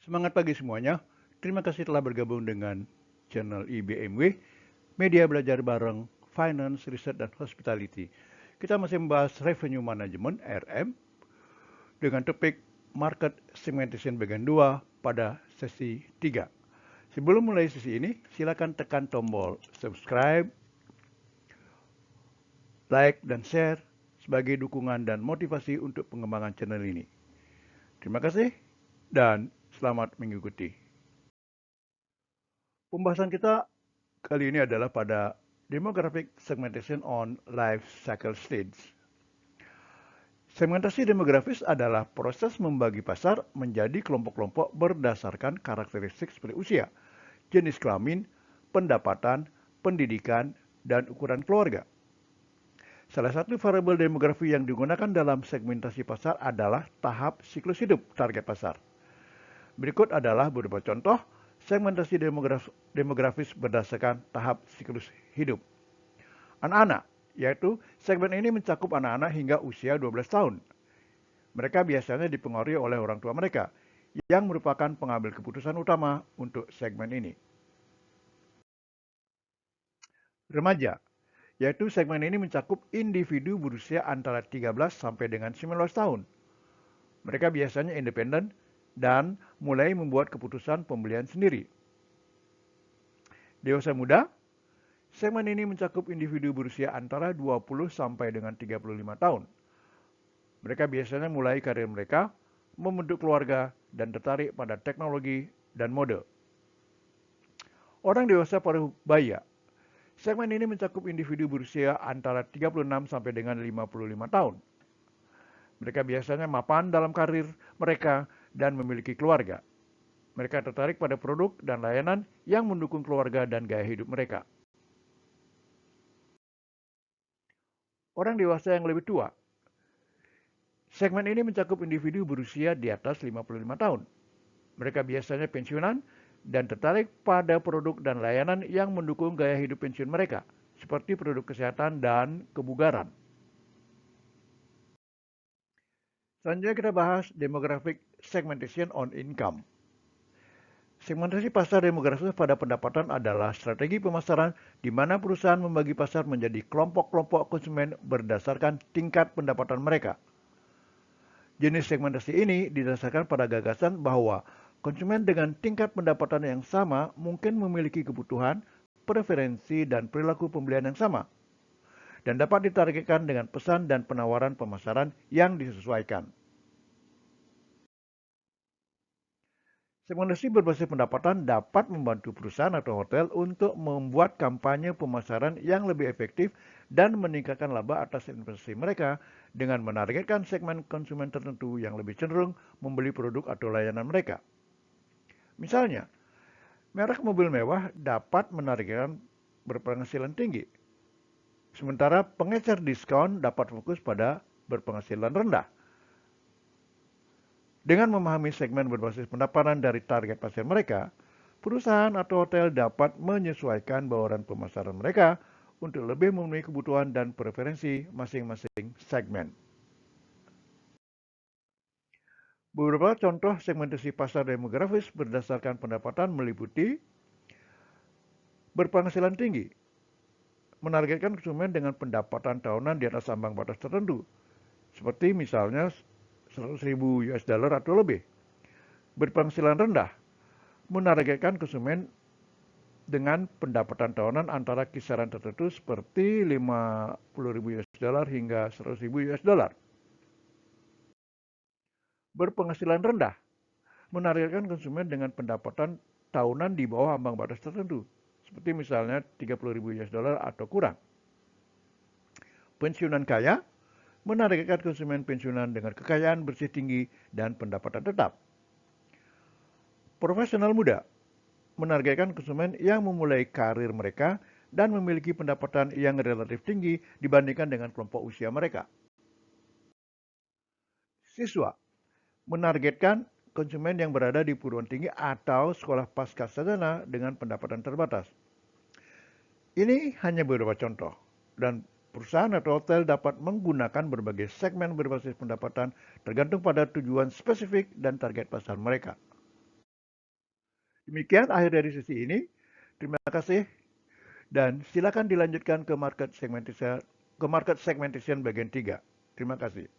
Semangat pagi semuanya. Terima kasih telah bergabung dengan channel IBMW, Media Belajar Bareng, Finance, Research, dan Hospitality. Kita masih membahas Revenue Management, RM, dengan topik Market Segmentation bagian 2 pada sesi 3. Sebelum mulai sesi ini, silakan tekan tombol subscribe, like, dan share sebagai dukungan dan motivasi untuk pengembangan channel ini. Terima kasih dan selamat mengikuti. Pembahasan kita kali ini adalah pada Demographic Segmentation on Life Cycle Stage. Segmentasi demografis adalah proses membagi pasar menjadi kelompok-kelompok berdasarkan karakteristik seperti usia, jenis kelamin, pendapatan, pendidikan, dan ukuran keluarga. Salah satu variabel demografi yang digunakan dalam segmentasi pasar adalah tahap siklus hidup target pasar. Berikut adalah beberapa contoh segmentasi demografis berdasarkan tahap siklus hidup. Anak-anak, yaitu segmen ini mencakup anak-anak hingga usia 12 tahun. Mereka biasanya dipengaruhi oleh orang tua mereka, yang merupakan pengambil keputusan utama untuk segmen ini. Remaja, yaitu segmen ini mencakup individu berusia antara 13 sampai dengan 19 tahun. Mereka biasanya independen dan mulai membuat keputusan pembelian sendiri. Dewasa muda, segmen ini mencakup individu berusia antara 20 sampai dengan 35 tahun. Mereka biasanya mulai karir mereka, membentuk keluarga, dan tertarik pada teknologi dan mode. Orang dewasa parubaya, segmen ini mencakup individu berusia antara 36 sampai dengan 55 tahun. Mereka biasanya mapan dalam karir mereka dan memiliki keluarga. Mereka tertarik pada produk dan layanan yang mendukung keluarga dan gaya hidup mereka. Orang dewasa yang lebih tua, segmen ini mencakup individu berusia di atas 55 tahun. Mereka biasanya pensiunan dan tertarik pada produk dan layanan yang mendukung gaya hidup pensiun mereka, seperti produk kesehatan dan kebugaran. Selanjutnya kita bahas demographic segmentation on income. Segmentasi pasar demografis pada pendapatan adalah strategi pemasaran di mana perusahaan membagi pasar menjadi kelompok-kelompok konsumen berdasarkan tingkat pendapatan mereka. Jenis segmentasi ini didasarkan pada gagasan bahwa konsumen dengan tingkat pendapatan yang sama mungkin memiliki kebutuhan, preferensi, dan perilaku pembelian yang sama, dan dapat ditargetkan dengan pesan dan penawaran pemasaran yang disesuaikan. Segmentasi berbasis pendapatan dapat membantu perusahaan atau hotel untuk membuat kampanye pemasaran yang lebih efektif dan meningkatkan laba atas investasi mereka dengan menargetkan segmen konsumen tertentu yang lebih cenderung membeli produk atau layanan mereka. Misalnya, merek mobil mewah dapat menargetkan berpenghasilan tinggi, sementara pengecer diskon dapat fokus pada berpenghasilan rendah. Dengan memahami segmen berbasis pendapatan dari target pasar mereka, perusahaan atau hotel dapat menyesuaikan bauran pemasaran mereka untuk lebih memenuhi kebutuhan dan preferensi masing-masing segmen. Beberapa contoh segmentasi pasar demografis berdasarkan pendapatan meliputi berpenghasilan tinggi, menargetkan konsumen dengan pendapatan tahunan di atas ambang batas tertentu, seperti misalnya 100.000 US dollar atau lebih. Berpenghasilan rendah, menargetkan konsumen dengan pendapatan tahunan antara kisaran tertentu seperti 50.000 US dollar hingga 100.000 US dollar. Berpenghasilan rendah, menargetkan konsumen dengan pendapatan tahunan di bawah ambang batas tertentu, seperti misalnya 30.000 US dollar atau kurang. Pensiunan kaya, menargetkan konsumen pensiunan dengan kekayaan bersih tinggi dan pendapatan tetap. Profesional muda, menargetkan konsumen yang memulai karir mereka dan memiliki pendapatan yang relatif tinggi dibandingkan dengan kelompok usia mereka. Siswa, menargetkan konsumen yang berada di perguruan tinggi atau sekolah pasca sarjana dengan pendapatan terbatas. Ini hanya beberapa contoh, dan perusahaan atau hotel dapat menggunakan berbagai segmen berbasis pendapatan tergantung pada tujuan spesifik dan target pasar mereka. Demikian akhir dari sesi ini. Terima kasih dan silakan dilanjutkan ke market segmentation bagian 3. Terima kasih.